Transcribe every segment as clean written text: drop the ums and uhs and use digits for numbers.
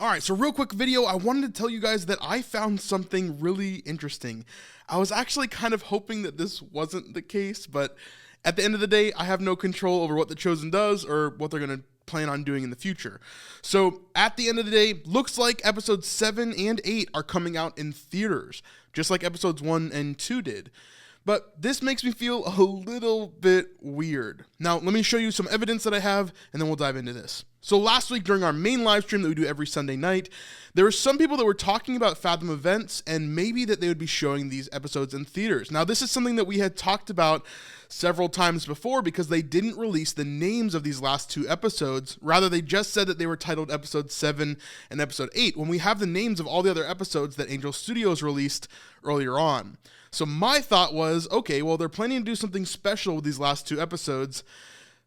Alright, so real quick video, I wanted to tell you guys that I found something really interesting. I was actually kind of hoping that this wasn't the case, but at the end of the day, I have no control over what The Chosen does or what they're going to plan on doing in the future. So at the end of the day, looks like episodes 7 and 8 are coming out in theaters, just like episodes 1 and 2 did. But this makes me feel a little bit weird. Now, let me show you some evidence that I have, and then we'll dive into this. So last week during our main live stream that we do every Sunday night, there were some people that were talking about Fathom events and maybe that they would be showing these episodes in theaters. Now, this is something that we had talked about several times before because they didn't release the names of these last 2 episodes. Rather, they just said that they were titled episode 7 and episode 8 when we have the names of all the other episodes that Angel Studios released earlier on. So my thought was, okay, well, they're planning to do something special with these last 2 episodes.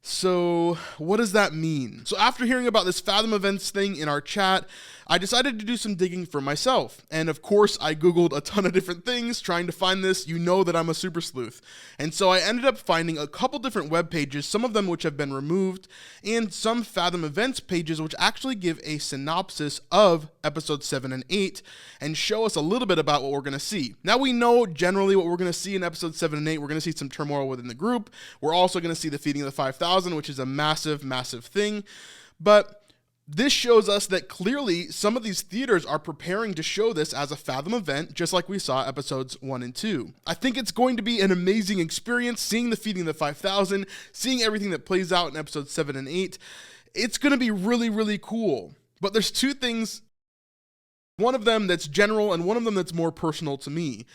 So what does that mean? So after hearing about this Fathom events thing in our chat, I decided to do some digging for myself. And of course, I Googled a ton of different things trying to find this. You know that I'm a super sleuth. And so I ended up finding a couple different web pages, some of them which have been removed, and some Fathom events pages which actually give a synopsis of episodes 7 and 8 and show us a little bit about what we're going to see. Now we know generally what we're going to see in episodes 7 and 8. We're going to see some turmoil within the group. We're also going to see the feeding of the 5,000, which is a massive, massive thing. But this shows us that clearly some of these theaters are preparing to show this as a Fathom event, just like we saw episodes 1 and 2. I think it's going to be an amazing experience seeing the feeding of the 5,000, seeing everything that plays out in episodes 7 and 8. It's going to be really, really cool. But there's 2 things, one of them that's general and one of them that's more personal to me.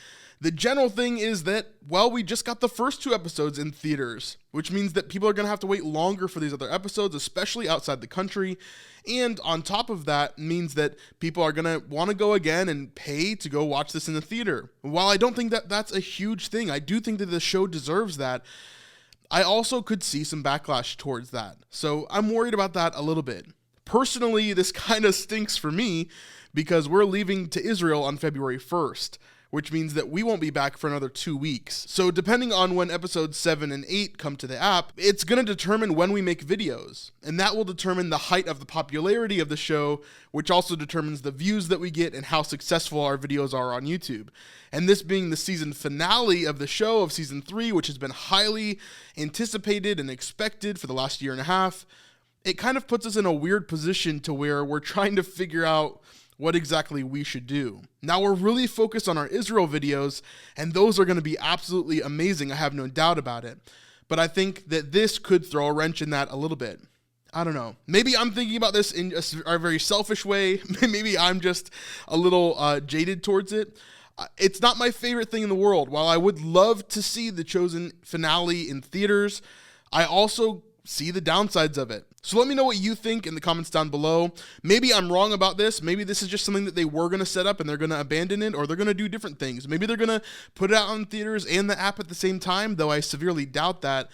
The general thing is that, well, we just got the first 2 episodes in theaters, which means that people are going to have to wait longer for these other episodes, especially outside the country. And on top of that means that people are going to want to go again and pay to go watch this in the theater. While I don't think that that's a huge thing, I do think that the show deserves that. I also could see some backlash towards that. So I'm worried about that a little bit. Personally, this kind of stinks for me because we're leaving to Israel on February 1st. Which means that we won't be back for another 2 weeks. So depending on when episodes 7 and 8 come to the app, it's going to determine when we make videos. And that will determine the height of the popularity of the show, which also determines the views that we get and how successful our videos are on YouTube. And this being the season finale of the show of season 3, which has been highly anticipated and expected for the last year and a half, it kind of puts us in a weird position to where we're trying to figure out what exactly we should do. Now we're really focused on our Israel videos, and those are going to be absolutely amazing. I have no doubt about it. But I think that this could throw a wrench in that a little bit. I don't know. Maybe I'm thinking about this in a very selfish way. Maybe I'm just a little jaded towards it. It's not my favorite thing in the world. While I would love to see The Chosen finale in theaters, I also see the downsides of it. So let me know what you think in the comments down below. Maybe I'm wrong about this. Maybe this is just something that they were going to set up and they're going to abandon it, or they're going to do different things. Maybe they're going to put it out on theaters and the app at the same time, though I severely doubt that.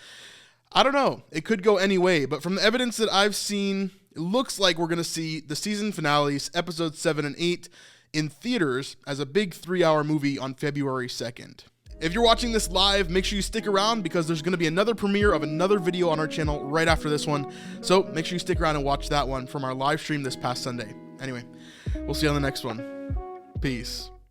I don't know. It could go any way, but from the evidence that I've seen, it looks like we're going to see the season finales, episodes 7 and 8, in theaters as a big 3-hour movie on February 2nd. If you're watching this live, make sure you stick around because there's going to be another premiere of another video on our channel right after this one. So make sure you stick around and watch that one from our live stream this past Sunday. Anyway, we'll see you on the next one. Peace.